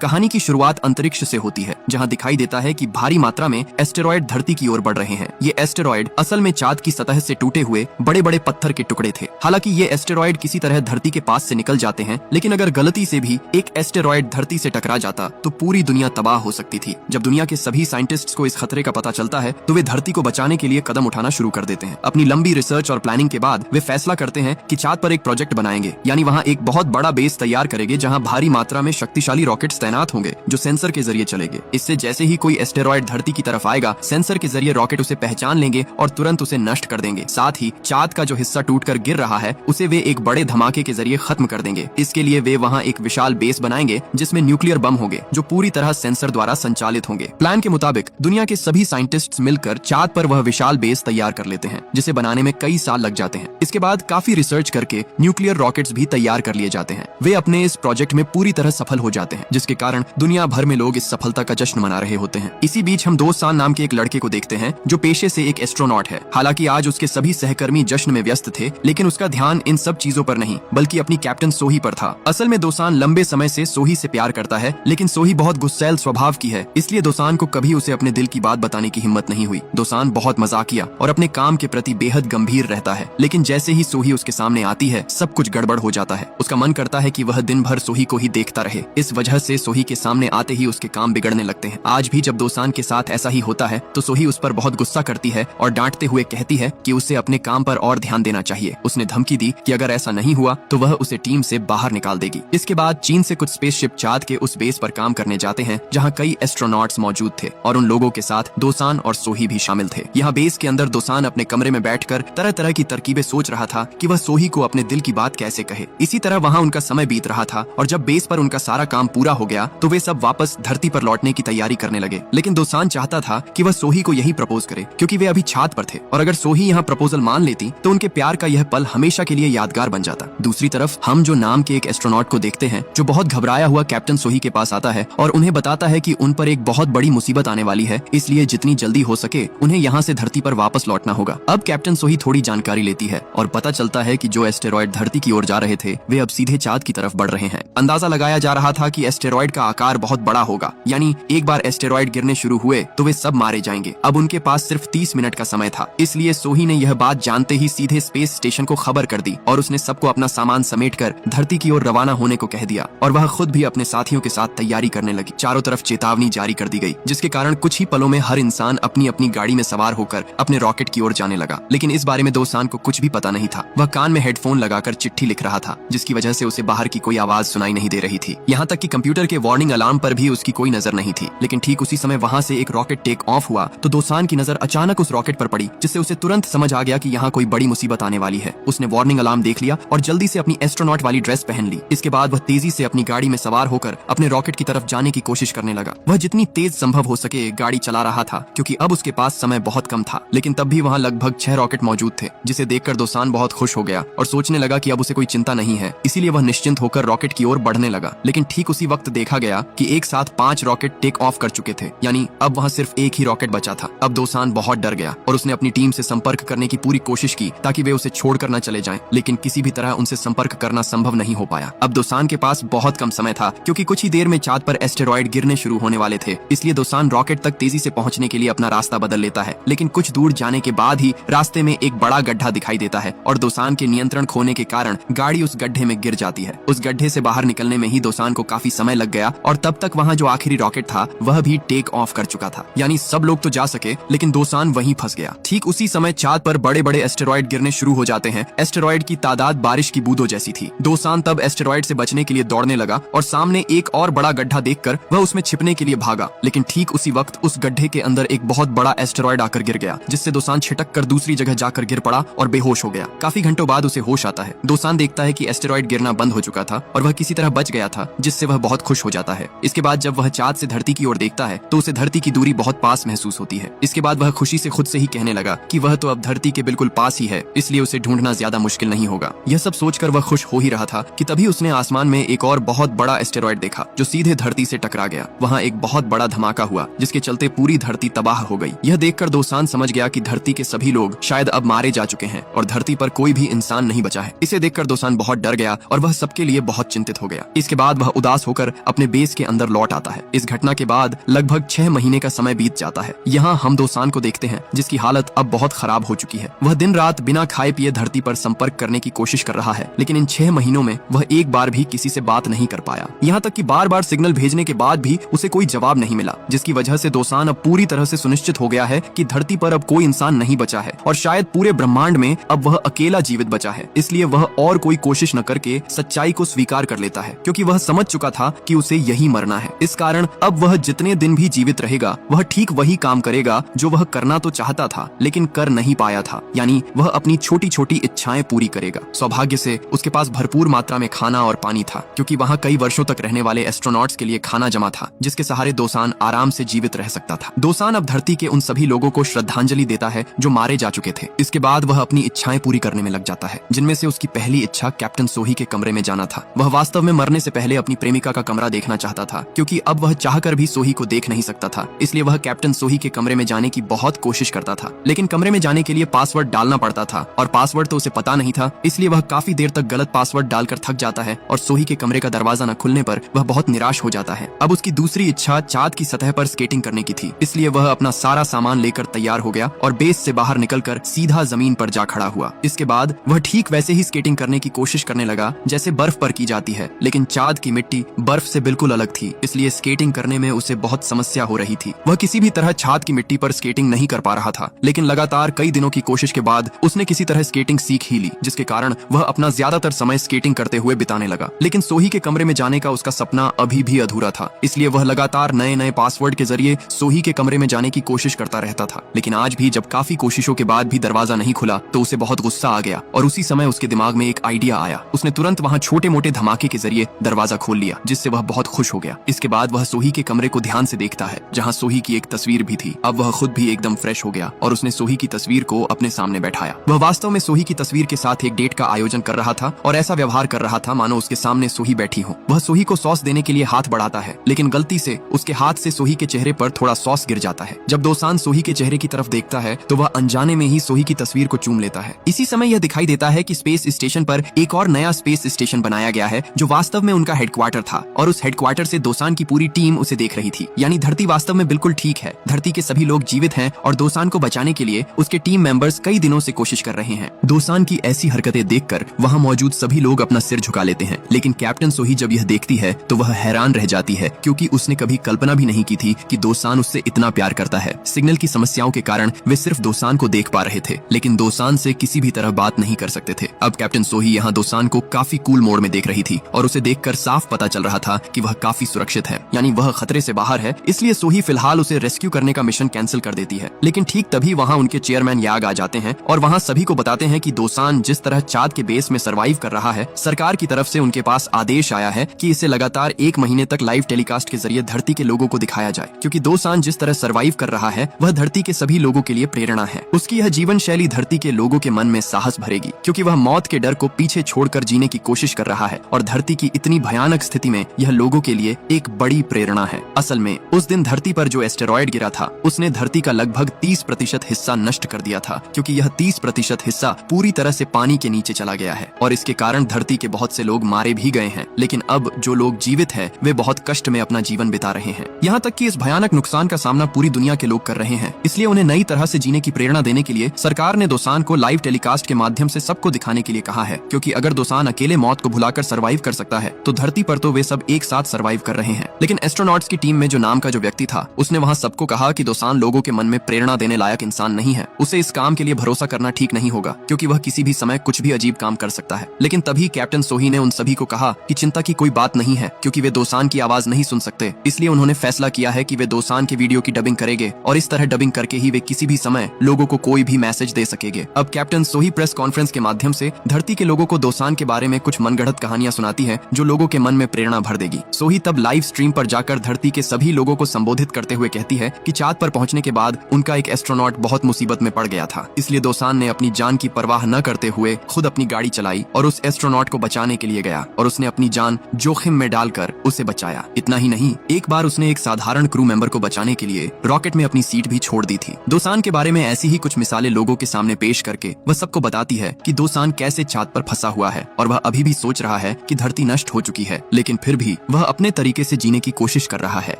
कहानी की शुरुआत अंतरिक्ष से होती है, जहां दिखाई देता है कि भारी मात्रा में एस्टेरॉयड धरती की ओर बढ़ रहे हैं। ये एस्टेरॉयड असल में चांद की सतह से टूटे हुए बड़े बड़े पत्थर के टुकड़े थे। हालांकि ये एस्टेरॉयड किसी तरह धरती के पास से निकल जाते हैं, लेकिन अगर गलती से भी एक एस्टेरॉयड धरती से टकरा जाता तो पूरी दुनिया तबाह हो सकती थी। जब दुनिया के सभी साइंटिस्ट्स को इस खतरे का पता चलता है तो वे धरती को बचाने के लिए कदम उठाना शुरू कर देते हैं। अपनी लंबी रिसर्च और प्लानिंग के बाद वे फैसला करते हैं कि चांद पर एक प्रोजेक्ट बनाएंगे, यानी वहाँ एक बहुत बड़ा बेस तैयार करेंगे जहाँ भारी मात्रा में शक्तिशाली रॉकेट्स तैनात होंगे जो सेंसर के जरिए चलेंगे। इससे जैसे ही कोई एस्टेरॉयड धरती की तरफ आएगा, सेंसर के जरिए रॉकेट उसे पहचान लेंगे और तुरंत उसे नष्ट कर देंगे। साथ ही चांद का जो हिस्सा टूटकर गिर रहा है उसे वे एक बड़े धमाके के जरिए खत्म कर देंगे। इसके लिए वे वहाँ एक विशाल बेस बनाएंगे जिसमें न्यूक्लियर बम होंगे जो पूरी तरह सेंसर द्वारा संचालित होंगे। प्लान के मुताबिक दुनिया के सभी साइंटिस्ट्स मिलकर चांद पर वह विशाल बेस तैयार कर लेते हैं, जिसे बनाने में कई साल लग जाते हैं। इसके बाद काफी रिसर्च करके न्यूक्लियर रॉकेट्स भी तैयार कर लिए जाते हैं। वे अपने इस प्रोजेक्ट में पूरी तरह सफल हो जाते हैं, जिसके कारण दुनिया भर में लोग इस सफलता का जश्न मना रहे होते हैं। इसी बीच हम दोसान नाम के एक लड़के को देखते हैं जो पेशे से एक एस्ट्रोनॉट है। हालांकि आज उसके सभी सहकर्मी जश्न में व्यस्त थे, लेकिन उसका ध्यान इन सब चीजों पर नहीं बल्कि अपनी कैप्टन सोही पर था। असल में दोसान लंबे समय से सोही से प्यार करता है, लेकिन सोही बहुत गुस्सैल स्वभाव की है, इसलिए दोसान को कभी उसे अपने दिल की बात बताने की हिम्मत नहीं हुई। दोसान बहुत मजाकिया और अपने काम के प्रति बेहद गंभीर रहता है, लेकिन जैसे ही सोही उसके सामने आती है सब कुछ गड़बड़ हो जाता है। उसका मन करता है कि वह दिन भर सोही को ही देखता रहे। इस वजह से सोही के सामने आते ही उसके काम बिगड़ने लगते हैं। आज भी जब दोसान के साथ ऐसा ही होता है तो सोही उस पर बहुत गुस्सा करती है और डांटते हुए कहती है कि उसे अपने काम पर और ध्यान देना चाहिए। उसने धमकी दी कि अगर ऐसा नहीं हुआ तो वह उसे टीम से बाहर निकाल देगी। इसके बाद चीन से कुछ स्पेसशिप चांद के उस बेस पर काम करने जाते हैं जहाँ कई एस्ट्रोनॉट्स मौजूद थे और उन लोगों के साथ दोसान और सोही भी शामिल थे। यहाँ बेस के अंदर दोसान अपने कमरे में बैठकर तरह तरह की तरकीबें सोच रहा था कि वह सोही को अपने दिल की बात कैसे कहे। इसी तरह वहाँ उनका समय बीत रहा था और जब बेस पर उनका सारा काम पूरा हो गया तो वे सब वापस धरती पर लौटने की तैयारी करने लगे। लेकिन दोसान चाहता था कि वह सोही को यही प्रपोज करे, क्योंकि वे अभी छात पर थे और अगर सोही यहाँ प्रपोजल मान लेती तो उनके प्यार का यह पल हमेशा के लिए यादगार बन जाता। दूसरी तरफ हम जो नाम के एक एस्ट्रोनॉट को देखते हैं जो बहुत घबराया हुआ कैप्टन सोही के पास आता है और उन्हें बताता है कि उन पर एक बहुत बड़ी मुसीबत आने वाली है, इसलिए जितनी जल्दी हो सके उन्हें यहाँ से धरती पर वापस लौटना होगा। अब कैप्टन सोही थोड़ी जानकारी लेती है और पता चलता है कि जो एस्टेरॉयड धरती की ओर जा रहे थे वे अब सीधे चांद की तरफ बढ़ रहे हैं। अंदाजा लगाया जा रहा था कि एस्टेरॉयड का आकार बहुत बड़ा होगा, यानी एक बार एस्टेरॉयड गिरने शुरू हुए तो वे सब मारे जाएंगे। अब उनके पास सिर्फ 30 मिनट का समय था, इसलिए सोही ने यह बात जानते ही सीधे स्पेस स्टेशन को खबर कर दी और उसने सबको अपना सामान समेटकर धरती की ओर रवाना होने को कह दिया और वह खुद भी अपने साथियों के साथ तैयारी करने लगी। चारों तरफ चेतावनी जारी कर दी गई, जिसके कारण कुछ ही पलों में हर इंसान अपनी अपनी गाड़ी में सवार होकर अपने रॉकेट की ओर जाने लगा। लेकिन इस बारे में दोसान को कुछ भी पता नहीं था। वह कान में हेडफोन लगाकर चिट्ठी लिख रहा था, जिसकी वजह से उसे बाहर की कोई आवाज सुनाई नहीं दे रही थी। यहाँ तक कि कंप्यूटर के वार्निंग अलार्म पर भी उसकी कोई नजर नहीं थी। लेकिन ठीक उसी समय वहाँ से एक रॉकेट टेक ऑफ हुआ तो दोसान की नजर अचानक उस रॉकेट पर पड़ी, जिससे उसे तुरंत समझ आ गया कि यहाँ कोई बड़ी मुसीबत आने वाली है। उसने वार्निंग अलार्म देख लिया और जल्दी से अपनी एस्ट्रोनॉट वाली ड्रेस पहन ली। इसके बाद वह तेजी से अपनी गाड़ी में सवार होकर अपने रॉकेट की तरफ जाने की कोशिश करने लगा। वह जितनी तेज संभव हो सके गाड़ी चला रहा था, क्योंकि अब उसके पास समय बहुत कम था। लेकिन तब भी वहाँ लगभग 6 रॉकेट मौजूद थे, जिसे देखकर दोसान बहुत खुश हो गया और सोचने लगा कि अब उसे कोई चिंता नहीं है। इसीलिए वह निश्चिंत होकर रॉकेट की ओर बढ़ने लगा। लेकिन ठीक उसी वक्त देखा गया कि एक साथ 5 रॉकेट टेक ऑफ कर चुके थे, यानी अब वहाँ सिर्फ एक ही रॉकेट बचा था। अब दोसान बहुत डर गया और उसने अपनी टीम से संपर्क करने की पूरी कोशिश की ताकि वे उसे छोड़कर न चले जाएं, लेकिन किसी भी तरह उनसे संपर्क करना संभव नहीं हो पाया। अब दोसान के पास बहुत कम समय था, क्योंकि कुछ ही देर में चांद पर एस्टेरॉयड गिरने शुरू होने वाले थे। इसलिए दोसान रॉकेट तक तेजी से पहुंचने के लिए अपना रास्ता बदल लेता है। लेकिन कुछ दूर जाने के बाद ही रास्ते में एक बड़ा गड्ढा दिखाई देता है और दोसान के नियंत्रण खोने के कारण गाड़ी उस गड्ढे में गिर जाती है। उस गड्ढे से बाहर निकलने में ही दोसान को काफी समय लग गया और तब तक वहाँ जो आखिरी रॉकेट था वह भी टेक ऑफ कर चुका था। यानी सब लोग तो जा सके, लेकिन दोसान वहीं फंस गया। ठीक उसी समय चांद पर बड़े बड़े एस्टेरॉयड गिरने शुरू हो जाते हैं। एस्टेरॉयड की तादाद बारिश की बूंदों जैसी थी। दोसान तब एस्टेरॉयड से बचने के लिए दौड़ने लगा और सामने एक और बड़ा गड्ढा देखकर वह उसमें छिपने के लिए भागा। लेकिन ठीक उसी वक्त उस गड्ढे के अंदर एक बहुत बड़ा एस्टेरॉयड आकर गिर गया, जिससे दोसान छिटक कर दूसरी जगह जाकर गिर पड़ा और बेहोश हो गया। काफी घंटों बाद उसे होश आता है। दोसान देखता है कि एस्टेरॉयड गिरना बंद हो चुका था और वह किसी तरह बच गया था, जिससे वह बहुत खुश हो जाता है। इसके बाद जब वह चांद से धरती की ओर देखता है तो उसे धरती की दूरी बहुत पास महसूस होती है। इसके बाद वह खुशी से खुद से ही कहने लगा कि वह तो अब धरती के बिल्कुल पास ही है, इसलिए उसे ढूंढना ज्यादा मुश्किल नहीं होगा। यह सब सोचकर वह खुश हो ही रहा था कि तभी उसने आसमान में एक और बहुत बड़ा एस्टेरॉयड देखा जो सीधे धरती से टकरा गया। वहाँ एक बहुत बड़ा धमाका हुआ, जिसके चलते पूरी धरती तबाह हो गई। यह देखकर दोसान समझ गया कि धरती के सभी लोग शायद अब मारे जा चुके हैं और धरती पर कोई भी इंसान नहीं बचा है। इसे देखकर दोसान बहुत डर गया और वह सबके लिए बहुत चिंतित हो गया। इसके बाद वह उदास होकर अपने बेस के अंदर लौट आता है। इस घटना के बाद लगभग 6 महीने का समय बीत जाता है। यहाँ हम दोसान को देखते हैं जिसकी हालत अब बहुत खराब हो चुकी है। वह दिन रात बिना खाए पिए धरती पर संपर्क करने की कोशिश कर रहा है, लेकिन इन 6 महीनों में वह एक बार भी किसी से बात नहीं कर पाया। यहाँ तक कि बार बार सिग्नल भेजने के बाद भी उसे कोई जवाब नहीं मिला, जिसकी वजह से दोसान अब पूरी तरह से सुनिश्चित हो गया है कि धरती पर अब कोई इंसान नहीं बचा है और शायद पूरे ब्रह्मांड में अब वह अकेला जीवित बचा है। इसलिए वह और कोई कोशिश न करके सच्चाई को स्वीकार कर लेता है, क्योंकि वह समझ चुका था कि उसे यही मरना है। इस कारण अब वह जितने दिन भी जीवित रहेगा वह ठीक वही काम करेगा जो वह करना तो चाहता था लेकिन कर नहीं पाया था, यानी वह अपनी छोटी छोटी इच्छाएं पूरी करेगा। सौभाग्य से उसके पास भरपूर मात्रा में खाना और पानी था, क्योंकि वहाँ कई वर्षों तक रहने वाले एस्ट्रोनॉट्स के लिए खाना जमा था, जिसके सहारे दोसान आराम से जीवित रह सकता था। दोसान अब धरती के उन सभी लोगों को श्रद्धांजलि देता है जो मारे जा चुके थे। इसके बाद वह अपनी इच्छाएं पूरी करने में लग जाता है, जिनमें से उसकी पहली इच्छा कैप्टन सोही के कमरे में जाना था। वह वास्तव में मरने से पहले अपनी प्रेमिका का कमरा देखना चाहता था, क्योंकि अब वह चाहकर भी सोही को देख नहीं सकता था। इसलिए वह कैप्टन सोही के कमरे में जाने की बहुत कोशिश करता था, लेकिन कमरे में जाने के लिए पासवर्ड डालना पड़ता था और पासवर्ड तो उसे पता नहीं था। इसलिए वह काफी देर तक गलत पासवर्ड डालकर थक जाता है और सोही के कमरे का दरवाजा न खुलने पर वह बहुत निराश हो जाता है। अब उसकी दूसरी इच्छा चांद की सतह पर स्केटिंग करने की थी, इसलिए वह अपना सारा सामान लेकर तैयार हो गया और बेस से बाहर निकलकर सीधा जमीन पर जा खड़ा हुआ। इसके बाद वह ठीक वैसे ही स्केटिंग करने की कोशिश करने लगा जैसे बर्फ पर की जाती है, लेकिन चांद की मिट्टी बर्फ से बिल्कुल अलग थी, इसलिए स्केटिंग करने में उसे बहुत समस्या हो रही थी। वह किसी भी तरह चांद की मिट्टी पर स्केटिंग नहीं कर पा रहा था, लेकिन लगातार कई दिनों की कोशिश के बाद उसने किसी तरह स्केटिंग सीख ही ली, जिसके कारण वह अपना ज्यादातर समय स्केटिंग करते हुए बिताने लगा। लेकिन सोही के कमरे में जाने का उसका सपना अभी भी अधूरा था, इसलिए वह लगातार नए नए पासवर्ड के जरिए सोही के कमरे में जाने की कोशिश करता रहता था। लेकिन आज भी जब काफी कोशिशों के बाद भी दरवाजा नहीं खुला तो उसे बहुत गुस्सा आ गया और उसी समय उसके दिमाग में एक आइडिया आया। उसने तुरंत वहाँ छोटे मोटे धमाके के जरिए दरवाजा खोल लिया, जिससे वह बहुत खुश हो गया। इसके बाद वह सोही के कमरे को ध्यान से देखता है, जहाँ सोही की एक तस्वीर भी थी। अब वह खुद भी एकदम फ्रेश हो गया और उसने सोही की तस्वीर को अपने सामने बैठाया। वह वास्तव में सोही की तस्वीर के साथ एक डेट का आयोजन कर रहा था और ऐसा व्यवहार कर रहा था मानो उसके सामने सोही बैठी हो। वह सोही को सॉस देने के लिए हाथ बढ़ाता है, लेकिन गलती से उसके हाथ से सोही के चेहरे पर थोड़ा सॉस गिर जाता है। जब दोसान सोही के चेहरे की तरफ देखता है तो वह अनजाने में ही सोही की तस्वीर को चूम लेता है। इसी समय यह दिखाई देता है कि स्पेस स्टेशन पर एक और नया स्पेस स्टेशन बनाया गया है, जो वास्तव में उनका हेडक्वार्टर था और उस हेडक्वार्टर से दोसान की पूरी टीम उसे देख रही थी। यानी धरती वास्तव में बिल्कुल ठीक है, धरती के सभी लोग जीवित हैं और दोसान को बचाने के लिए उसके टीम मेंबर्स कई दिनों से कोशिश कर रहे हैं। दोसान की ऐसी हरकतें देखकर वहाँ मौजूद सभी लोग अपना सिर झुका लेते हैं, लेकिन कैप्टन सोही जब यह देखती है तो वह हैरान रह जाती है, क्योंकि उसने कभी कल्पना भी नहीं की थी कि दोसान उससे इतना प्यार करता है। सिग्नल की समस्याओं के कारण वे सिर्फ दोसान को देख पा रहे थे, लेकिन दोसान से किसी भी तरह बात नहीं कर सकते थे। अब कैप्टन सोही यहाँ दोसान को काफी कूल मोड में देख रही थी और उसे देखकर साफ पता चल रहा था कि वह काफी सुरक्षित है, यानी वह खतरे से बाहर है। इसलिए सोही फिलहाल उसे रेस्क्यू करने का मिशन कैंसिल कर देती है। लेकिन ठीक तभी वहाँ उनके चेयरमैन याग आ जाते हैं और वहाँ सभी को बताते हैं कि दोसान जिस तरह चांद के बेस में सरवाइव कर रहा है, सरकार की तरफ से उनके पास आदेश आया है कि इसे लगातार 1 महीने तक लाइव टेलीकास्ट के जरिए धरती के लोगों को दिखाया जाए, क्योंकि दोसान जिस तरह सरवाइव कर रहा है वह धरती के सभी लोगों के लिए प्रेरणा है। उसकी यह जीवन शैली धरती के लोगों के मन में साहस भरेगी, क्योंकि वह मौत के डर को पीछे छोड़कर जीने की कोशिश कर रहा है और धरती की इतनी भयानक स्थिति में यह लोगों के लिए एक बड़ी प्रेरणा है। असल में उस दिन धरती पर जो एस्टेरॉयड गिरा था उसने धरती का लगभग 30% हिस्सा नष्ट कर दिया था, क्योंकि यह 30% हिस्सा पूरी तरह से पानी के नीचे चला गया है और इसके कारण धरती के बहुत से लोग मारे भी गए हैं। लेकिन अब जो लोग जीवित हैं वे बहुत कष्ट में अपना जीवन बिता रहे हैं। यहाँ तक कि इस भयानक नुकसान का सामना पूरी दुनिया के लोग कर रहे हैं। इसलिए उन्हें नई तरह से जीने की प्रेरणा देने के लिए सरकार ने दोसान को लाइव टेलीकास्ट के माध्यम से सबको दिखाने के लिए कहा है, क्योंकि अगर दोसान अकेले मौत को भुलाकर सरवाइव कर सकता है तो धरती पर तो वे सब एक साथ सरवाइव कर रहे हैं। लेकिन एस्ट्रोनॉट्स की टीम में जो नाम का जो व्यक्ति था उसने वहाँ सबको कहा कि दोसान लोगों के मन में प्रेरणा देने लायक इंसान नहीं है, उसे इस काम के लिए भरोसा करना ठीक नहीं होगा, क्योंकि वह किसी भी समय कुछ भी अजीब काम कर सकता है। लेकिन तभी कैप्टन सोही ने उन सभी को कहा कि चिंता की कोई बात नहीं है, क्योंकि वे दोसान की आवाज नहीं सुन सकते। इसलिए उन्होंने फैसला किया है कि वे दोसान के वीडियो की डबिंग करेंगे और इस तरह डबिंग करके ही वे किसी भी समय लोगों को कोई भी मैसेज दे सकेंगे। अब कैप्टन सोही प्रेस कॉन्फ्रेंस के माध्यम से धरती के लोगों को दोसान के बारे में कुछ मनगढ़ंत कहानियां सुनाती है जो लोगों के मन में प्रेरणा भर देगी। सोही तब लाइव स्ट्रीम पर जाकर धरती के सभी लोगों को संबोधित करते हुए कहती है कि चांद पर पहुंचने के बाद उनका एक एस्ट्रोनॉट बहुत मुसीबत में पड़ गया था, इसलिए दोसान ने अपनी जान की परवाह न करते हुए खुद अपनी गाड़ी चलाई और उस एस्ट्रोनॉट को बचाने के लिए गया और उसने अपनी जान जोखिम में डालकर उसे बचाया। इतना ही नहीं, एक बार उसने एक साधारण क्रू मेंबर को बचाने के लिए रॉकेट में अपनी सीट भी छोड़ दी थी। दोसान के बारे में ऐसी ही कुछ मिसालें लोगों के सामने पेश करके वह सबको बताती है कि दोसान कैसे चांद पर फंसा हुआ है और वह अभी भी सोच रहा है कि धरती नष्ट हो चुकी है, लेकिन फिर भी वह अपने तरीके से जीने की कोशिश कर रहा है।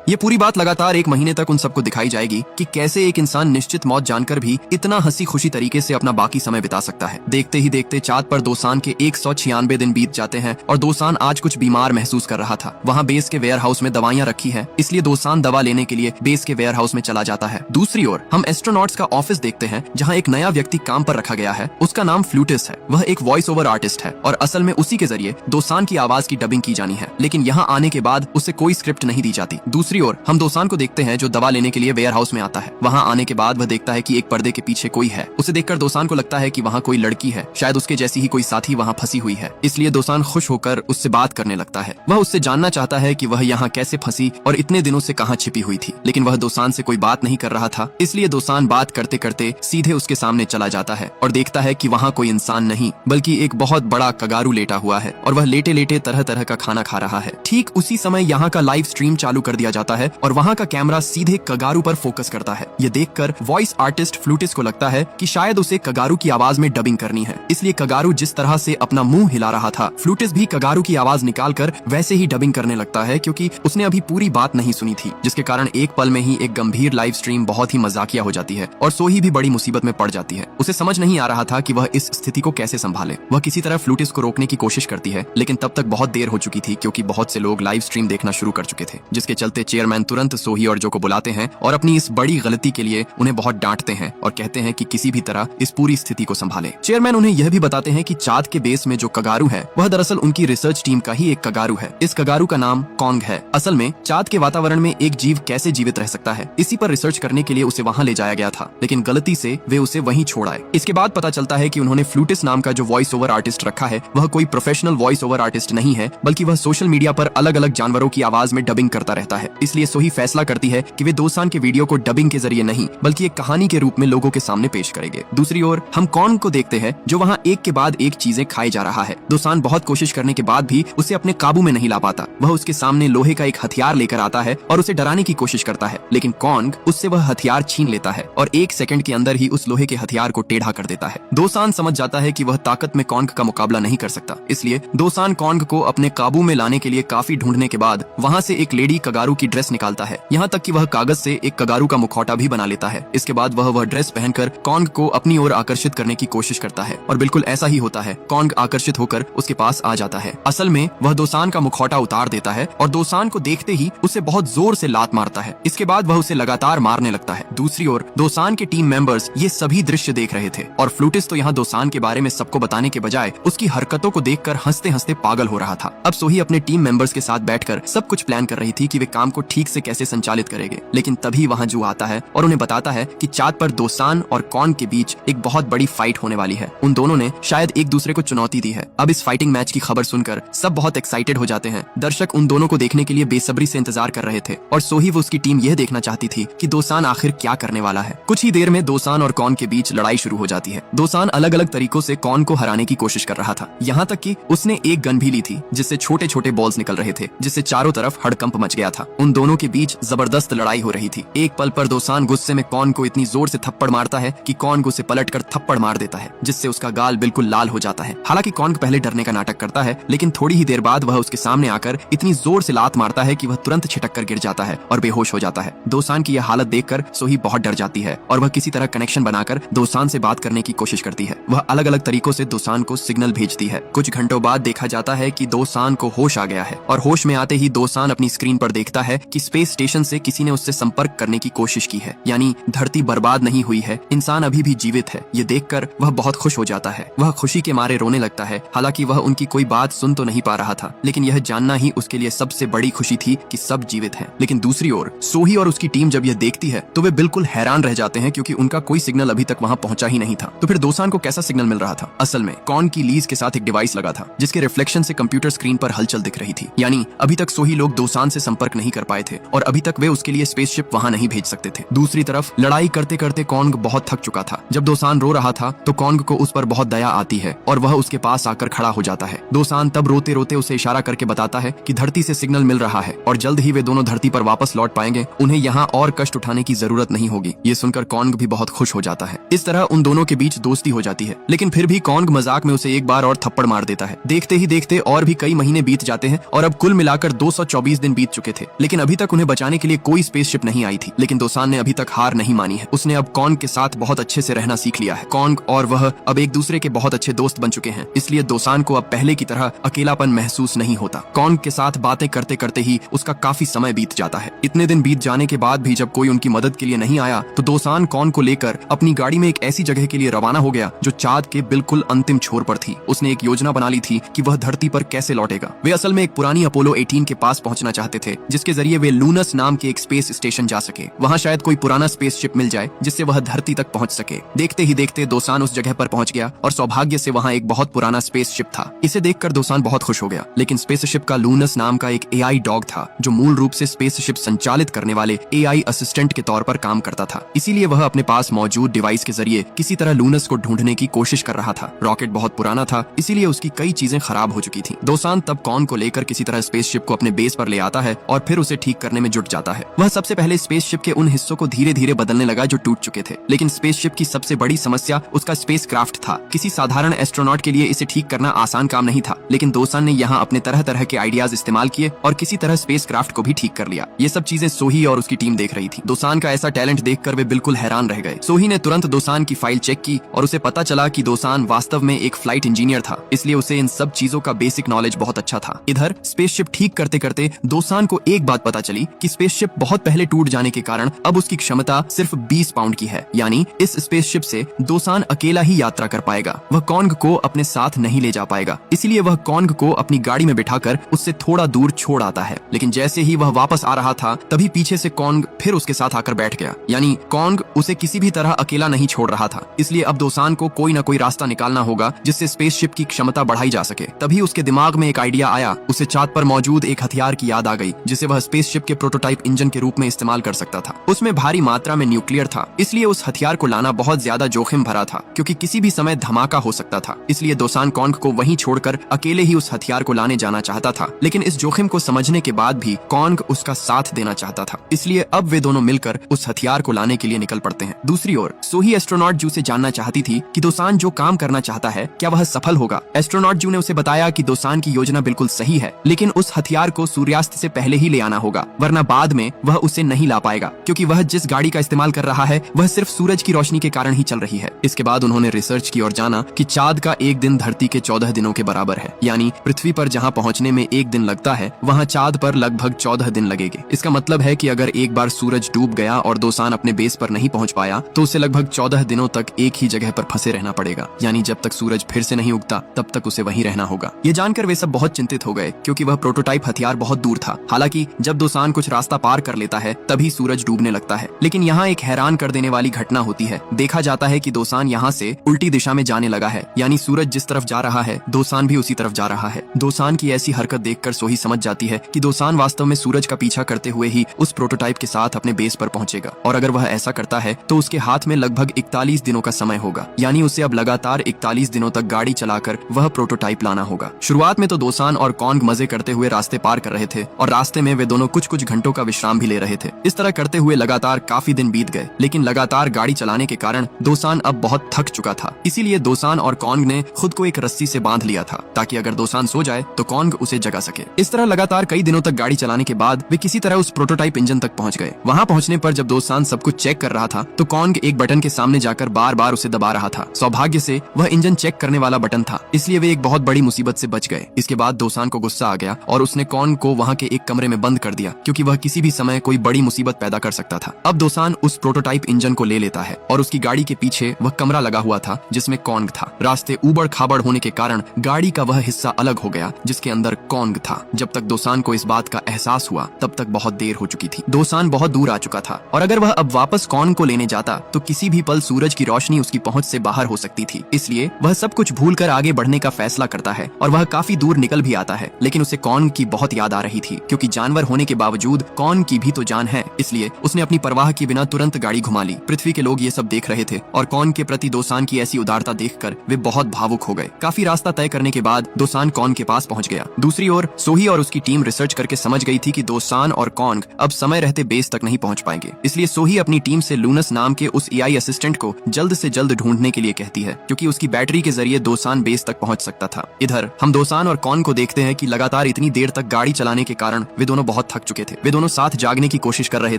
ये पूरी बात लगातार 1 महीने तक उन सबको दिखाई जाएगी कि कैसे एक इंसान निश्चित मौत जानकर भी इतना हंसी खुशी तरीके से अपना बाकी समय बिता सकता है। देखते ही देखते चाँद पर दोसान के 196 दिन बीत जाते हैं और दोसान आज कुछ बीमार महसूस कर रहा था। वहाँ बेस के वेयर हाउस में दवाइयाँ रखी है, इसलिए दोसान दवा लेने के लिए बेस के वेयर हाउस में चला जाता है। दूसरी ओर हम एस्ट्रोनॉट्स का ऑफिस देखते हैं, जहाँ एक नया व्यक्ति काम पर रखा गया है। उसका नाम फ्लूटिस है। वह एक वॉइस ओवर आर्टिस्ट है और असल में उसी के जरिए दोसान की आवाज की डबिंग की जानी है, लेकिन यहाँ आने के बाद उसे कोई स्क्रिप्ट नहीं दी जाती। दूसरी ओर हम दोसान को देखते हैं जो दवा लेने के लिए वेयर हाउस में आता है। वहाँ आने के बाद वह देखता है कि एक पर्दे के पीछे कोई है। उसे देखकर दोसान को लगता है कि वहाँ कोई लड़की है, शायद उसके जैसी ही कोई साथी वहाँ फंसी हुई है। इसलिए दोसान खुश होकर उससे बात करने लगता है। वह उससे जानना चाहता है कि वह यहाँ कैसे फंसी और इतने दिनों से कहाँ छिपी हुई थी, लेकिन वह दोसान से कोई बात नहीं कर रहा था। इसलिए दोसान बात करते करते सीधे उसके सामने चला जाता है और देखता है कि वहाँ कोई इंसान नहीं बल्कि एक बहुत बड़ा कगारू लेटा हुआ है और वह लेटे लेटे तरह तरह का खाना खा रहा है। ठीक उसी समय यहाँ का लाइव स्ट्रीम चालू कर दिया जाता है और वहाँ का कैमरा सीधे कगारू पर फोकस करता है। ये देखकर वॉइस आर्टिस्ट फ्लूटिस को लगता है कि शायद उसे कगारू की आवाज में डबिंग करनी है, इसलिए कगारू जिस तरह से अपना मुंह हिला रहा था, फ्लूटिस भी कगारू की आवाज निकालकर वैसे ही डबिंग करने लगता है, क्योंकि उसने अभी पूरी बात नहीं सुनी थी, जिसके कारण एक पल में ही एक गंभीर लाइव स्ट्रीम बहुत ही मजाकिया हो जाती है और सोही भी बड़ी मुसीबत में पड़ जाती है। उसे समझ नहीं आ रहा था कि वह इस स्थिति को कैसे संभाले। वह किसी तरह फ्लूटिस को रोकने की कोशिश करती है, लेकिन तब तक बहुत देर हो चुकी थी, क्योंकि बहुत से लोग लाइव स्ट्रीम देखना शुरू कर चुके थे, जिसके चलते चेयरमैन तुरंत सोही और जो को बुलाते हैं और अपनी इस बड़ी गलती के लिए उन्हें बहुत डांटते हैं और कहते हैं कि किसी भी तरह इस पूरी स्थिति को संभाले। चेयरमैन उन्हें यह भी बताते हैं कि चाँद के बेस में जो कगारू है वह दरअसल उनकी रिसर्च टीम का ही एक कगारू है। इस कगारू का नाम कॉन्ग है। असल में चाँद के वातावरण में एक जीव कैसे जीवित रह सकता है, इसी पर रिसर्च करने के लिए उसे वहाँ ले जाया गया था, लेकिन गलती से वे उसे वहीं छोड़ आए। इसके बाद पता चलता है कि उन्होंने फ्लूटिस नाम का जो वॉइस ओवर आर्टिस्ट रखा है वह कोई प्रोफेशनल वॉइस ओवर आर्टिस्ट नहीं है, बल्कि वह सोशल मीडिया पर अलग अलग जानवरों की आवाज में डबिंग करता रहता है। इसलिए सोही फैसला करती है कि वे दोसान के वीडियो को डबिंग के जरिए नहीं बल्कि एक कहानी के रूप में लोगों के सामने पेश करेंगे। दूसरी ओर हम कॉन्ग को देखते हैं जो वहाँ एक के बाद एक चीजें खाए जा रहा है। दोसान बहुत कोशिश करने के बाद भी उसे अपने काबू में नहीं ला पाता। वह उसके सामने लोहे का एक हथियार लेकर आता है और उसे डराने की कोशिश करता है, लेकिन कॉन्ग उससे वह हथियार छीन लेता है और 1 सेकंड के अंदर ही उस लोहे के हथियार को टेढ़ा कर देता है। दोसान समझ जाता है कि वह ताकत में कॉन्ग का मुकाबला नहीं कर सकता, इसलिए दोसान कॉन्ग को अपने काबू में लाने के लिए काफी ढूंढने के बाद वहाँ से एक लेडी कगारू की ड्रेस निकालता है। यहाँ तक कि वह कागज से एक कगारू का मुखौटा भी बना लेता है। इसके बाद वह ड्रेस पहनकर कॉन्ग को अपनी ओर आकर्षित करने की कोशिश करता है और बिल्कुल ऐसा ही होता है। कॉन्ग आकर्षित होकर उसके पास आ जाता है। असल में वह दोसान का मुखौटा उतार देता है और दोसान को देखते ही उसे बहुत जोर से लात मारता है। इसके बाद वह उसे लगातार मारने लगता है। दूसरी ओर दोसान के टीम मेंबर्स ये सभी दृश्य देख रहे थे और फ्लूटिस तो यहाँ दोसान के बारे में सबको बताने के बजाय उसकी हरकतों को देखकर हंसते हंसते पागल हो रहा था। अब सोही अपने टीम मेंबर्स के साथ बैठकर सब कुछ प्लान कर रही थी कि वे काम को ठीक से कैसे संचालित करेंगे, लेकिन तभी वहाँ जू आता है और उन्हें बताता है कि चाँद पर दोसान और कॉन्ग के बीच एक बहुत बड़ी फाइट होने वाली है। उन दोनों ने शायद एक दूसरे को चुनौती दी है। अब इस फाइटिंग मैच की खबर सुनकर सब बहुत एक्साइटेड हो जाते हैं। दर्शक उन दोनों को देखने के लिए बेसब्री से इंतजार कर रहे थे और सोही वो उसकी टीम यह देखना चाहती थी कि दोसान आखिर क्या करने वाला है। कुछ ही देर में दोसान और कॉन्ग के बीच लड़ाई शुरू हो जाती है। दोसान अलग अलग तरीकों से कॉन्ग को हराने की कोशिश कर रहा था, यहाँ तक कि उसने एक गन भी ली थी जिससे छोटे छोटे बॉल्स निकल रहे थे, जिससे चारों तरफ हड़कंप मच गया था। उन दोनों के बीच जबरदस्त लड़ाई हो रही थी। एक पल पर दोसान गुस्से में कॉन्ग को इतनी जोर से थप्पड़ मारता है कि कॉन्ग उसे पलटकर थप्पड़ मार देता है, जिससे उसका गाल बिल्कुल लाल हो जाता है। हालांकि कॉन्ग पहले डरने का नाटक करता है, लेकिन थोड़ी ही देर बाद वह उसके सामने आकर इतनी जोर से लात मारता है कि वह तुरंत छिटक कर गिर जाता है और बेहोश हो जाता है। दोसान की यह हालत देखकर सोही बहुत डर जाती है और वह किसी तरह कनेक्शन बनाकर दोसान से बात करने की कोशिश करती है। वह अलग अलग तरीकों से दोसान को सिग्नल भेजती है। कुछ घंटों बाद देखा जाता है कि दोसान को होश आ गया है और होश में आते ही दोसान अपनी स्क्रीन पर देखता है कि स्पेस स्टेशन से किसी ने उससे संपर्क करने की कोशिश की है, यानी धरती बर्बाद नहीं हुई है, इंसान अभी भी जीवित है। ये देखकर वह बहुत खुश हो जाता है। वह खुशी के मारे रोने लगता है। हालांकि वह उनकी कोई बात सुन तो नहीं पा रहा था, लेकिन यह जानना ही उसके लिए सबसे बड़ी खुशी थी कि सब जीवित हैं। लेकिन दूसरी ओर सोही और उसकी टीम जब यह देखती है तो वे बिल्कुल हैरान रह जाते हैं, क्योंकि उनका कोई सिग्नल अभी तक वहां पहुंचा ही नहीं था। तो फिर दोसान को कैसा सिग्नल मिल रहा था? असल में कॉन्ग की लीज के साथ एक डिवाइस लगा था जिसके रिफ्लेक्शन से कंप्यूटर स्क्रीन पर हलचल दिख रही थी, यानी अभी तक सोही लोग दोसान से संपर्क नहीं कर पाए थे और अभी तक वे उसके लिए स्पेसशिप वहां नहीं भेज सकते थे। दूसरी तरफ लड़ाई करते करते कॉन्ग बहुत थक चुका था। जब दोसान रो रहा था तो कॉन्ग को उस पर बहुत दया आती है और वह उसके पास आकर खड़ा हो जाता है। दोसान तब रोते रोते उसे इशारा करके बताता है कि धरती से सिग्नल मिल रहा है और जल्द ही वे दोनों धरती पर वापस लौट पाएंगे, उन्हें यहाँ और कष्ट उठाने की जरूरत नहीं होगी। ये सुनकर कॉन्ग भी बहुत खुश हो जाता है। इस तरह उन दोनों के बीच दोस्ती हो जाती है, लेकिन फिर भी कॉन्ग मजाक में उसे एक बार और थप्पड़ मार देता है। देखते ही देखते और भी कई महीने बीत जाते हैं और अब अब कुल मिलाकर 224 दिन बीत चुके थे, लेकिन अभी तक उन्हें बचाने के लिए कोई स्पेसशिप नहीं आई थी। लेकिन दोसान ने अभी तक हार नहीं मानी है। उसने अब कॉन्ग के साथ बहुत अच्छे से रहना सीख लिया है। कॉन्ग और वह अब एक दूसरे के बहुत अच्छे दोस्त बन चुके हैं, इसलिए दोसान को अब पहले की तरह अकेलापन महसूस नहीं होता। कॉन्ग के साथ बातें करते करते ही उसका काफी समय बीत जाता है। इतने दिन बीत जाने के बाद भी जब कोई उनकी मदद के लिए नहीं आया तो दोसान कॉन्ग को लेकर अपनी गाड़ी में एक ऐसी जगह के लिए रवाना हो गया जो चांद के बिल्कुल अंतिम छोर पर थी। उसने एक योजना बना ली थी कि वह धरती पर कैसे लौटेगा। वे असल में एक पुरानी अपोलो 18 के पास पहुंचना चाहते थे, जिसके जरिए वे लूनस नाम के एक स्पेस स्टेशन जा सके। वहां शायद कोई पुराना स्पेसशिप मिल जाए जिससे वह धरती तक पहुंच सके। देखते ही देखते दोसान उस जगह पर पहुंच गया और सौभाग्य से वहां एक बहुत पुराना स्पेसशिप था। इसे देखकर दोसान बहुत खुश हो गया, लेकिन स्पेसशिप का लूनस नाम का एक एआई डॉग था जो मूल रूप से स्पेसशिप संचालित करने वाले एआई असिस्टेंट के तौर पर काम करता था। इसीलिए वह अपने पास मौजूद डिवाइस के जरिए किसी तरह लूनस को ढूंढने की कोशिश कर रहा था। रॉकेट बहुत पुराना था, इसीलिए उसकी कई चीजें खराब हो चुकी थी। दोसान तब कॉन्ग को लेकर किसी तरह स्पेसशिप को अपने बेस पर ले आता है और फिर उसे ठीक करने में जुट जाता है। वह सबसे पहले स्पेसशिप के उन हिस्सों को धीरे धीरे बदलने लगा जो टूट चुके थे, लेकिन स्पेसशिप की सबसे बड़ी समस्या उसका स्पेसक्राफ्ट था। किसी साधारण एस्ट्रोनॉट के लिए इसे ठीक करना आसान काम नहीं था, लेकिन दोसान ने यहाँ अपने तरह तरह के आइडियाज इस्तेमाल किए और किसी तरह स्पेसक्राफ्ट को भी ठीक कर लिया। ये सब चीजें सोही और उसकी टीम देख रही थी। दोसान का ऐसा टैलेंट देखकर वे बिल्कुल हैरान रह गए। सोही ने तुरंत दोसान की फाइल चेक की और उसे पता चला कि दोसान वास्तव में एक फ्लाइट इंजीनियर था, इसलिए उसे इन सब चीजों का बेसिक नॉलेज बहुत अच्छा था। इधर स्पेसशिप ठीक करते करते दोसान को एक बात पता चली कि स्पेसशिप बहुत पहले टूट जाने के कारण अब उसकी क्षमता सिर्फ 20 पाउंड की है, यानी इस स्पेसशिप से दोसान अकेला ही यात्रा कर पाएगा। वह कॉन्ग को अपने साथ नहीं ले जा पाएगा, इसलिए वह कॉन्ग को अपनी गाड़ी में बिठाकर उससे थोड़ा दूर छोड़ आता है। लेकिन जैसे ही वह वापस आ रहा था तभी पीछे से कॉन्ग फिर उसके साथ आकर बैठ गया, यानी कॉन्ग उसे किसी भी तरह अकेला नहीं छोड़ रहा था। इसलिए अब दोसान को कोई न कोई रास्ता निकालना होगा जिससे स्पेसशिप की क्षमता बढ़ाई जा सके। तभी उसके दिमाग में एक आइडिया आया। उसे चांद पर मौजूद एक हथियार की याद आ गई जिसे वह स्पेसशिप के प्रोटोटाइप इंजन के रूप में इस्तेमाल कर सकता था। उसमें भारी मात्रा में न्यूक्लियर था, इसलिए उस हथियार को लाना बहुत ज्यादा जोखिम भरा था क्योंकि किसी भी समय धमाका हो सकता था। इसलिए दोसान कॉन्ग को वहीं छोड़कर अकेले ही उस हथियार को लाने जाना चाहता था, लेकिन इस जोखिम को समझने के बाद भी कॉन्ग उसका साथ देना चाहता था। इसलिए अब वे दोनों मिलकर उस हथियार को लाने के लिए निकल पड़ते हैं। दूसरी ओर सोही एस्ट्रोनॉट जू से जानना चाहती थी कि दोसान जो काम करना चाहता है क्या वह सफल होगा। एस्ट्रोनॉट जू ने उसे बताया कि दोसान की योजना बिल्कुल सही है, लेकिन उस हथियार को सूर्यास्त से पहले ही ले आना होगा, वरना बाद में वह उसे नहीं ला पाएगा क्योंकि वह जिस गाड़ी का इस्तेमाल कर रहा है वह सिर्फ सूरज की रोशनी के कारण ही चल रही है। इसके बाद उन्होंने रिसर्च की और जाना कि चांद का एक दिन धरती के 14 दिनों के बराबर है, यानी पृथ्वी पर जहाँ पहुँचने में एक दिन लगता है वहाँ चांद पर लगभग 14 दिन लगेंगे। इसका मतलब है कि अगर एक बार सूरज डूब गया और दोसान अपने बेस पर नहीं पहुँच पाया तो उसे लगभग 14 दिनों तक एक ही जगह पर फंसे रहना पड़ेगा, यानी जब तक सूरज फिर से नहीं उगता तब तक उसे वहीं रहना होगा। ये जानकर वे सब बहुत चिंतित हो गए क्योंकि वह प्रोटोटाइप हथियार बहुत दूर था। हालांकि जब दोसान कुछ रास्ता पार कर लेता है तभी सूरज डूबने लगता है, लेकिन यहाँ एक हैरान कर देने वाली घटना होती है। देखा जाता है कि दोसान यहाँ से उल्टी दिशा में जाने लगा है, यानी सूरज जिस तरफ जा रहा है दोसान भी उसी तरफ जा रहा है। दोसान की ऐसी हरकत देखकर सोही समझ जाती है कि दोसान वास्तव में सूरज का पीछा करते हुए ही उस प्रोटोटाइप के साथ अपने बेस पर पहुंचेगा, और अगर वह ऐसा करता है तो उसके हाथ में लगभग 41 दिनों का समय होगा, यानी उसे अब लगातार 41 दिनों तक गाड़ी चलाकर वह प्रोटोटाइप लाना होगा। शुरुआत में तो दोसान और कॉन्ग मजे करते हुए रास्ते पार कर रहे थे और रास्ते में वे दोनों कुछ कुछ घंटों का विश्राम भी ले रहे थे। इस तरह करते हुए लगातार काफी दिन बीत गए, लेकिन लगातार गाड़ी चलाने के कारण दोसान अब बहुत थक चुका था। इसीलिए दोसान और कॉन्ग ने खुद को एक रस्सी से बांध लिया था ताकि अगर दोसान सो जाए तो कॉन्ग उसे जगा सके। इस तरह लगातार कई दिनों तक गाड़ी चलाने के बाद वे किसी तरह उस प्रोटोटाइप इंजन तक पहुंच गए। वहां पहुंचने पर जब दोसान सब कुछ चेक कर रहा था तो कॉन्ग एक बटन के सामने जाकर बार बार उसे दबा रहा था। सौभाग्य से वह इंजन चेक करने वाला बटन था, इसलिए वे एक बहुत बड़ी मुसीबत से बच गए। इसके बाद दोसान को गुस्सा आ गया और उसने कॉन्ग को वहां के एक कमरे में बंद कर दिया क्योंकि वह किसी भी समय कोई बड़ी मुसीबत पैदा कर सकता था। अब दोसान उस प्रोटोटाइप इंजन को ले लेता है और उसकी गाड़ी के पीछे वह कमरा लगा हुआ था जिसमें कॉन्ग था। रास्ते ऊबड़ खाबड़ होने के कारण गाड़ी का वह हिस्सा अलग हो गया जिसके अंदर कॉन्ग था। जब तक दोसान को इस बात का एहसास हुआ तब तक बहुत देर हो चुकी थी। दोसान बहुत दूर आ चुका था और अगर वह अब वापस कॉन्ग को लेने जाता तो किसी भी पल सूरज की रोशनी उसकी पहुंच से बाहर हो सकती थी। इसलिए वह सब कुछ भूलकर आगे बढ़ने का फैसला करता है और वह काफी दूर निकल भी आता है, लेकिन उसे कॉन्ग की बहुत याद आ रही थी क्योंकि जानवर होने के बावजूद कॉन्ग की भी तो जान है। इसलिए उसने अपनी परवाह किए बिना तुरंत गाड़ी घुमा ली। पृथ्वी के लोग ये सब देख रहे थे और कॉन्ग के प्रति दोसान की ऐसी उदारता देखकर वे बहुत भावुक हो गए। काफी रास्ता तय करने के बाद दोसान कॉन्ग के पास पहुंच गया। दूसरी ओर सोही और उसकी टीम रिसर्च करके समझ गई थी कि दोसान और कॉन्ग अब समय रहते बेस तक नहीं पहुंच पाएंगे। इसलिए सोही अपनी टीम से लूनस नाम के उस एआई असिस्टेंट को जल्द से जल्द ढूंढने के लिए कहती है क्योंकि उसकी बैटरी के जरिए दोसान बेस तक पहुंच सकता था। इधर हम दोसान और कॉन्ग को देखते हैं कि लगातार लगातार इतनी देर तक गाड़ी चलाने के कारण वे दोनों बहुत थक चुके थे। वे दोनों साथ जागने की कोशिश कर रहे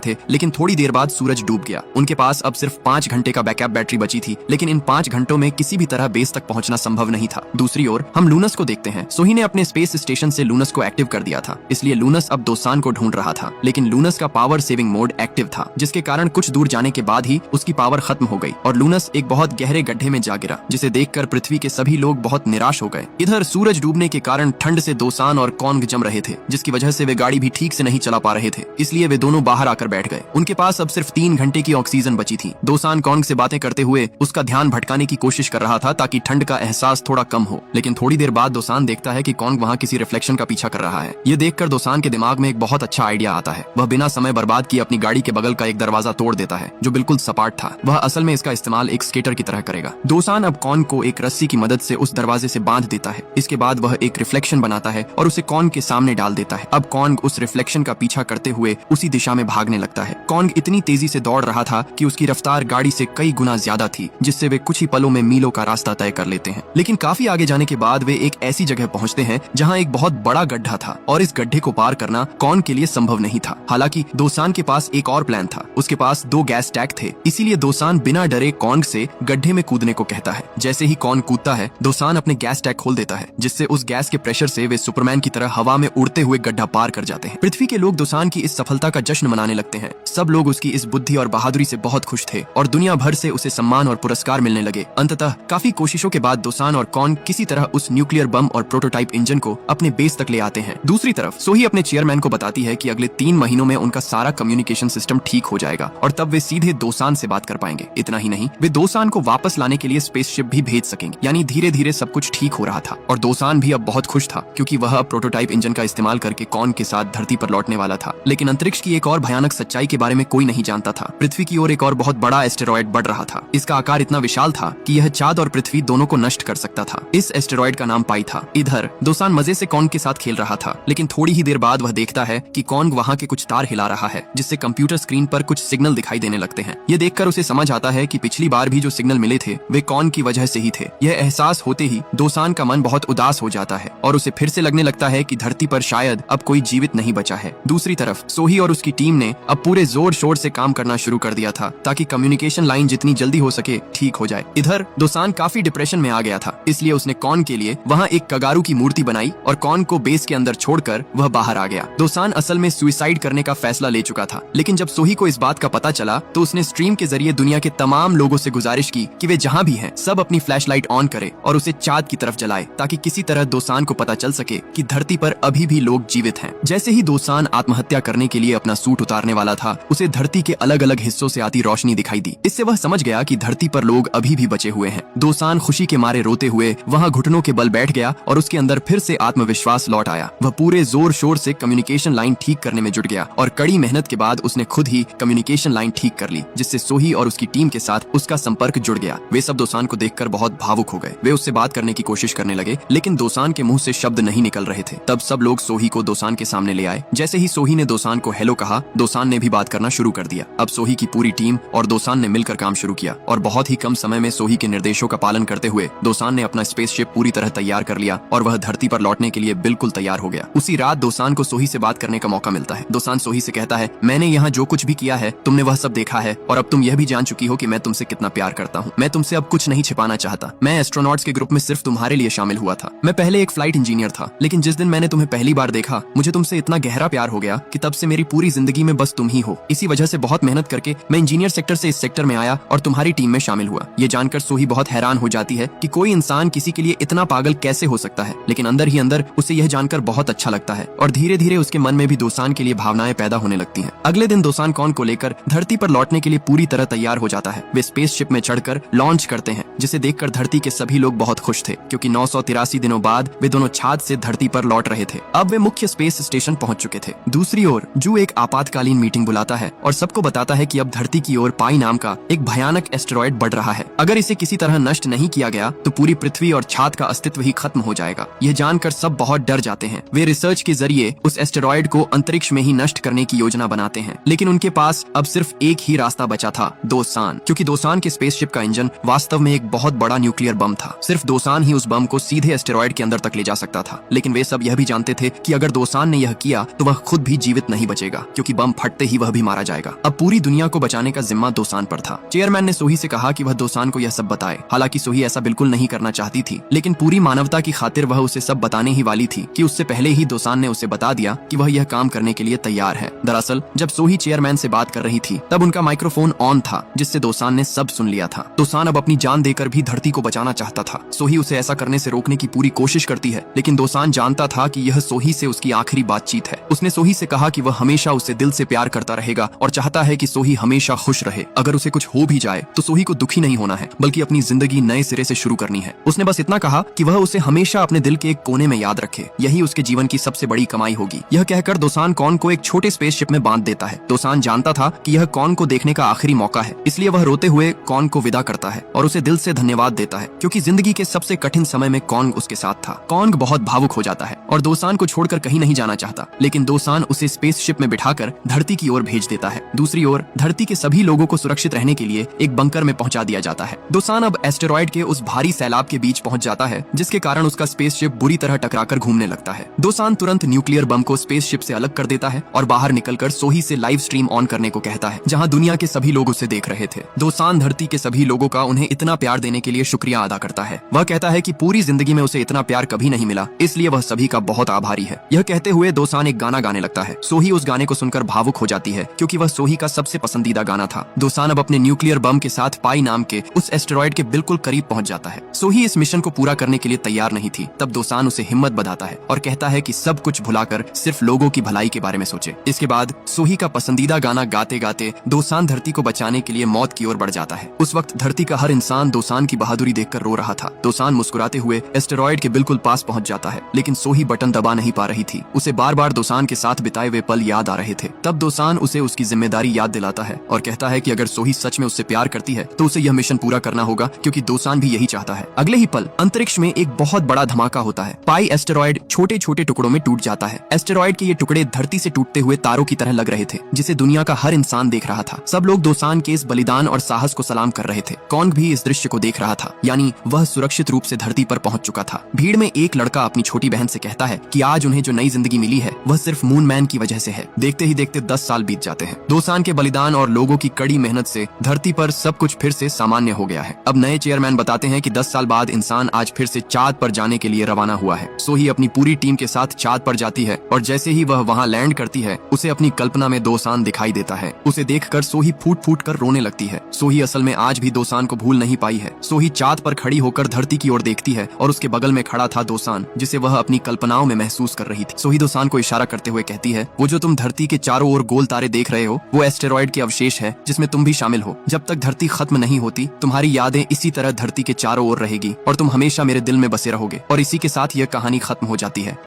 थे, लेकिन थोड़ी देर बाद सूरज डूब गया। उनके पास अब सिर्फ 5 घंटे का बैकअप बैटरी बची थी, लेकिन इन 5 घंटों में किसी भी तरह बेस तक पहुंचना संभव नहीं था। दूसरी ओर हम लूनस को देखते हैं। सोही ने अपने स्पेस स्टेशन से लूनस को एक्टिव कर दिया था, इसलिए लूनस अब दोसान को ढूंढ रहा था। लेकिन लूनस का पावर सेविंग मोड एक्टिव था, जिसके कारण कुछ दूर जाने के बाद ही उसकी पावर खत्म हो गई और लूनस एक बहुत गहरे गड्ढे में जा गिरा, जिसे देखकर पृथ्वी के सभी लोग बहुत निराश हो गए। इधर सूरज डूबने के कारण ठंड से दोसान और कॉन्ग जम रहे थे, जिसकी वजह से वे गाड़ी भी ठीक से नहीं चला पा रहे थे, इसलिए वे दोनों बाहर आकर बैठ गए। उनके पास अब सिर्फ 3 घंटे की ऑक्सीजन बची थी। दोसान कॉन्ग से बातें करते हुए उसका ध्यान भटकाने की कोशिश कर रहा था ताकि ठंड का एहसास थोड़ा कम हो, लेकिन थोड़ी देर बाद दोसान देखता है कि कॉन्ग वहाँ किसी रिफ्लेक्शन का पीछा कर रहा है। ये देखकर दोसान के दिमाग में एक बहुत अच्छा आइडिया आता है। वह बिना समय बर्बाद किए अपनी गाड़ी के बगल का एक दरवाजा तोड़ देता है, जो बिल्कुल सपाट था। वह असल में इसका इस्तेमाल एक स्केटर की तरह करेगा। दोसान अब कॉन्ग को एक रस्सी की मदद से उस दरवाजे से बांध देता है। इसके बाद वह एक रिफ्लेक्शन बनाता है और उसे कॉन्ग के सामने डाल देता है। अब कॉन्ग उस रिफ्लेक्शन का पीछा करते हुए उसी दिशा में भागने लगता है। कॉन्ग इतनी तेजी से दौड़ रहा था कि उसकी रफ्तार गाड़ी से कई गुना ज्यादा थी, जिससे वे कुछ ही पलों में मीलों का रास्ता तय कर लेते हैं। लेकिन काफी आगे जाने के बाद वे एक ऐसी जगह पहुंचते हैं जहां एक बहुत बड़ा गड्ढा था और इस गड्ढे को पार करना कॉन्ग के लिए संभव नहीं था। हालांकि दोसान के पास एक और प्लान था। उसके पास 2 गैस टैंक थे, इसीलिए दोसान बिना डरे कॉन्ग से गड्ढे में कूदने को कहता है। जैसे ही कॉन्ग कूदता है, दोसान अपने गैस टैंक खोल देता है, जिससे उस गैस के प्रेशर से वे सुपरमैन की तरह हवा में उड़ते हुए गड्ढा पार कर जाते हैं। पृथ्वी के लोग दोसान की इस सफलता का जश्न मनाने लगते हैं। सब लोग उसकी इस बुद्धि और बहादुरी से बहुत खुश थे और दुनिया भर से उसे सम्मान और पुरस्कार मिलने लगे। अंततः काफी कोशिशों के बाद दोसान और कॉन्ग किसी तरह उस न्यूक्लियर बम और प्रोटोटाइप इंजन को अपने बेस तक ले आते हैं। दूसरी तरफ सोही अपने चेयरमैन को बताती है कि अगले 3 महीनों में उनका सारा कम्युनिकेशन सिस्टम ठीक हो जाएगा और तब वे सीधे दोसान से बात कर पाएंगे। इतना ही नहीं, वे दोसान को वापस लाने के लिए स्पेसशिप भी भेज सकेंगे। यानी धीरे धीरे सब कुछ ठीक हो रहा था और दोसान भी अब बहुत खुश था, क्योंकि वह अब प्रोटोटाइप इंजन का इस्तेमाल करके कॉन्ग के साथ धरती पर लौटने वाला था। लेकिन अंतरिक्ष की एक और भयानक सच्चाई के बारे में कोई नहीं जानता था। पृथ्वी की ओर एक और बहुत बड़ा एस्टेरॉयड बढ़ रहा था। इसका आकार इतना विशाल था कि यह चांद और पृथ्वी दोनों को नष्ट कर सकता था। इस एस्टेरॉयड का नाम पाई था। इधर दोसान मजे से कॉन्ग के साथ खेल रहा था, लेकिन थोड़ी ही देर बाद वह देखता है कि कॉन्ग वहाँ के कुछ तार हिला रहा है, जिससे कंप्यूटर स्क्रीन पर कुछ सिग्नल दिखाई देने लगते हैं। ये देखकर उसे समझ आता है कि पिछली बार भी जो सिग्नल मिले थे वे कॉन्ग की वजह से ही थे। यह एहसास होते ही दोसान का मन बहुत उदास हो जाता है और उसे फिर से लगने लगता है कि धरती पर शायद अब कोई जीवित नहीं बचा है। दूसरी तरफ सोही और उसकी टीम ने अब पूरे जोर शोर से काम करना शुरू कर दिया था ताकि कम्युनिकेशन लाइन जितनी जल्दी हो सके ठीक हो जाए। इधर दोसान काफी डिप्रेशन में आ गया था, इसलिए उसने कॉन्ग के लिए वहाँ एक कगारू की मूर्ति बनाई और कॉन्ग को बेस के अंदर छोड़कर वह बाहर आ गया। दोसान असल में सुसाइड करने का फैसला ले चुका था, लेकिन जब सोही को इस बात का पता चला तो उसने स्ट्रीम के जरिए दुनिया के तमाम लोगों से गुजारिश की कि वे जहाँ भी हैं सब अपनी फ्लैशलाइट ऑन करें और उसे चांद की तरफ जलाए, ताकि किसी तरह दोसान को पता चल सके कि धरती पर अभी भी लोग जीवित हैं। जैसे ही दोसान आत्महत्या करने के लिए अपना सूट उतारने वाला था, उसे धरती के अलग अलग हिस्सों से आती रोशनी दिखाई दी। इससे वह समझ गया कि धरती पर लोग अभी भी बचे हुए हैं। दोसान खुशी के मारे रोते हुए वहाँ घुटनों के बल बैठ गया और उसके अंदर फिर से आत्मविश्वास लौट आया। वह पूरे जोर शोर से कम्युनिकेशन लाइन ठीक करने में जुट गया और कड़ी मेहनत के बाद उसने खुद ही कम्युनिकेशन लाइन ठीक कर ली, जिससे सोही और उसकी टीम के साथ उसका संपर्क जुड़ गया। वे सब दोसान को देखकर बहुत भावुक हो गए। वे उससे बात करने की कोशिश करने लगे, लेकिन दोसान के मुंह से शब्द नहीं निकल रहे थे। तब सब लोग सोही को दोसान के सामने ले आए। जैसे ही सोही ने दोसान को हेलो कहा, दोसान ने भी बात करना शुरू कर दिया। अब सोही की पूरी टीम और दोसान ने मिलकर काम शुरू किया और बहुत ही कम समय में सोही के निर्देशों का पालन करते हुए दोसान ने अपना स्पेसशिप पूरी तरह तैयार कर लिया और वह धरती पर लौटने के लिए बिल्कुल तैयार हो गया। उसी रात दोसान को सोही से बात करने का मौका मिलता है। दोसान सोही से कहता है, मैंने यहाँ जो कुछ भी किया है तुमने वह सब देखा है और अब तुम यह भी जान चुकी हो कि मैं तुमसे कितना प्यार करता हूँ। मैं तुमसे अब कुछ नहीं छिपाना चाहता। मैं एस्ट्रोनॉट्स के ग्रुप में सिर्फ तुम्हारे लिए शामिल हुआ था। मैं पहले एक फ्लाइट इंजीनियर था, लेकिन जिस दिन मैंने तुम्हें पहली बार देखा मुझे तुमसे इतना गहरा प्यार हो गया कि तब से मेरी पूरी जिंदगी में बस तुम ही हो। इसी वजह से बहुत मेहनत करके मैं इंजीनियर सेक्टर से इस सेक्टर में आया और तुम्हारी टीम में शामिल हुआ। ये जानकर सोही बहुत हैरान हो जाती है कि कोई इंसान किसी के लिए इतना पागल कैसे हो सकता है, लेकिन अंदर ही अंदर उसे यह जानकर बहुत अच्छा लगता है और धीरे धीरे उसके मन में भी दोसान के लिए भावनाएं पैदा होने लगती हैं। अगले दिन दोसान कॉन्ग को लेकर धरती पर लौटने के लिए पूरी तरह तैयार हो जाता है। वे स्पेसशिप में चढ़कर लॉन्च करते हैं, जिसे देखकर धरती के सभी लोग बहुत खुश थे, क्योंकि 983 दिनों बाद वे दोनों छाद से धरती पर लौट रहे थे। अब वे मुख्य स्पेस स्टेशन पहुंच चुके थे। दूसरी ओर जू एक आपातकालीन मीटिंग बुलाता है और सबको बताता है कि अब धरती की ओर पाई नाम का एक भयानक एस्टेरॉयड बढ़ रहा है। अगर इसे किसी तरह नष्ट नहीं किया गया तो पूरी पृथ्वी और छाद का अस्तित्व ही खत्म हो जाएगा। यह जानकर सब बहुत डर जाते हैं। वे रिसर्च के जरिए उस एस्टेरॉयड को अंतरिक्ष में ही नष्ट करने की योजना बनाते हैं, लेकिन उनके पास अब सिर्फ एक ही रास्ता बचा था, दोसान। क्योंकि दोसान के स्पेसशिप का इंजन वास्तव में एक बहुत बड़ा न्यूक्लियर बम था। सिर्फ दोसान ही उस बम को सीधे एस्टेरॉयड के अंदर तक ले जा सकता था। लेकिन वे वे सब यह भी जानते थे कि अगर दोसान ने यह किया तो वह खुद भी जीवित नहीं बचेगा, क्योंकि बम फटते ही वह भी मारा जाएगा। अब पूरी दुनिया को बचाने का जिम्मा दोसान पर था। चेयरमैन ने सोही से कहा कि वह दोसान को यह सब बताए। हालांकि सोही ऐसा बिल्कुल नहीं करना चाहती थी, लेकिन पूरी मानवता की खातिर वह उसे सब बताने ही वाली थी कि उससे पहले ही दोसान ने उसे बता दिया कि वह यह काम करने के लिए तैयार है। दरअसल जब सोही चेयरमैन से बात कर रही थी तब उनका माइक्रोफोन ऑन था, जिससे दोसान ने सब सुन लिया था। दोसान अब अपनी जान देकर भी धरती को बचाना चाहता था। सोही उसे ऐसा करने से रोकने की पूरी कोशिश करती है, लेकिन दोसान जानता था कि यह सोही से उसकी आखिरी बातचीत है। उसने सोही से कहा कि वह हमेशा उसे दिल से प्यार करता रहेगा और चाहता है कि सोही हमेशा खुश रहे। अगर उसे कुछ हो भी जाए तो सोही को दुखी नहीं होना है, बल्कि अपनी जिंदगी नए सिरे से शुरू करनी है। उसने बस इतना कहा कि वह उसे हमेशा अपने दिल के एक कोने में याद रखे, यही उसके जीवन की सबसे बड़ी कमाई होगी। यह कहकर दोसान कॉन को एक छोटे स्पेसशिप में बांध देता है। दोसान जानता था कि यह कॉन को देखने का आखिरी मौका है, इसलिए वह रोते हुए कॉन को विदा करता है और उसे दिल से धन्यवाद देता है, क्योंकि जिंदगी के सबसे कठिन समय में कॉन्ग उसके साथ था। कॉन्ग बहुत भावुक हो जाता है और दोसान को छोड़कर कहीं नहीं जाना चाहता, लेकिन दोसान उसे स्पेसशिप में बिठाकर धरती की ओर भेज देता है। दूसरी ओर धरती के सभी लोगों को सुरक्षित रहने के लिए एक बंकर में पहुंचा दिया जाता है। दोसान अब एस्टेरॉयड के उस भारी सैलाब के बीच पहुंच जाता है, जिसके कारण उसका स्पेसशिप बुरी तरह टकराकर घूमने लगता है। दोसान तुरंत न्यूक्लियर बम को स्पेसशिप से अलग कर देता है और बाहर निकलकर सोही से लाइव स्ट्रीम ऑन करने को कहता है, जहां दुनिया के सभी लोग उसे देख रहे थे। दोसान धरती के सभी लोगों का उन्हें इतना प्यार देने के लिए शुक्रिया अदा करता है। वह कहता है कि पूरी जिंदगी में उसे इतना प्यार कभी नहीं मिला, इसलिए वह सभी का बहुत आभारी है। यह कहते हुए दोसान एक गाना गाने लगता है। सोही उस गाने को सुनकर भावुक हो जाती है, क्योंकि वह सोही का सबसे पसंदीदा गाना था। दोसान अब अपने न्यूक्लियर बम के साथ पाई नाम के उस एस्टेरॉयड के बिल्कुल करीब पहुंच जाता है। सोही इस मिशन को पूरा करने के लिए तैयार नहीं थी। तब दोसान उसे हिम्मत बधाता है और कहता है कि सब कुछ भुलाकर सिर्फ लोगों की भलाई के बारे में सोचे। इसके बाद सोही का पसंदीदा गाना गाते गाते दोसान धरती को बचाने के लिए मौत की ओर बढ़ जाता है। उस वक्त धरती का हर इंसान दोसान की बहादुरी देखकर रो रहा था। दोसान मुस्कुराते हुए एस्टेरॉयड के बिल्कुल पास पहुंच जाता है, लेकिन सोही बटन दबा नहीं पा रही थी। उसे बार बार दोसान के साथ बिताए हुए पल याद आ रहे थे। तब दोसान उसे उसकी जिम्मेदारी याद दिलाता है और कहता है कि अगर सोही सच में उससे प्यार करती है तो उसे यह मिशन पूरा करना होगा, क्योंकि दोसान भी यही चाहता है। अगले ही पल अंतरिक्ष में एक बहुत बड़ा धमाका होता है। पाई एस्टेरॉयड छोटे छोटे टुकड़ों में टूट जाता है। एस्टेरॉयड के ये टुकड़े धरती से टूटते हुए तारों की तरह लग रहे थे, जिसे दुनिया का हर इंसान देख रहा था। सब लोग दोसान के इस बलिदान और साहस को सलाम कर रहे थे। कॉन्ग भी इस दृश्य को देख रहा था, यानी वह सुरक्षित रूप से धरती पर पहुंच चुका था। भीड़ में एक लड़का अपनी छोटी बहन से कहता है कि आज उन्हें जो नई जिंदगी मिली है वह सिर्फ मून मैन की वजह से है। देखते ही देखते 10 साल बीत जाते हैं। दोसान के बलिदान और लोगों की कड़ी मेहनत से धरती पर सब कुछ फिर से सामान्य हो गया है। अब नए चेयरमैन बताते हैं कि 10 साल बाद इंसान आज फिर से चांद पर जाने के लिए रवाना हुआ है। सोही अपनी पूरी टीम के साथ चांद पर जाती है और जैसे ही वह वहां लैंड करती है, उसे अपनी कल्पना में दोसान दिखाई देता है। उसे देखकर सोही फूट फूट कर रोने लगती है। सोही असल में आज भी दोसान को भूल नहीं पाई है। सोही चांद पर खड़ी होकर धरती की ओर देखती है और उसके बगल में खड़ा था दोसान, जिसे वह अपनी कल्पनाओं में महसूस कर रही थी। सोही दोसान को इशारा करते हुए कहती है, वो जो तुम धरती के चारों ओर गोल तारे देख रहे हो वो एस्टेरॉयड के अवशेष है, जिसमें तुम भी शामिल हो। जब तक धरती खत्म नहीं होती, तुम्हारी यादें इसी तरह धरती के चारों ओर रहेगी और तुम हमेशा मेरे दिल में बसे रहोगे। और इसी के साथ यह कहानी खत्म हो जाती है।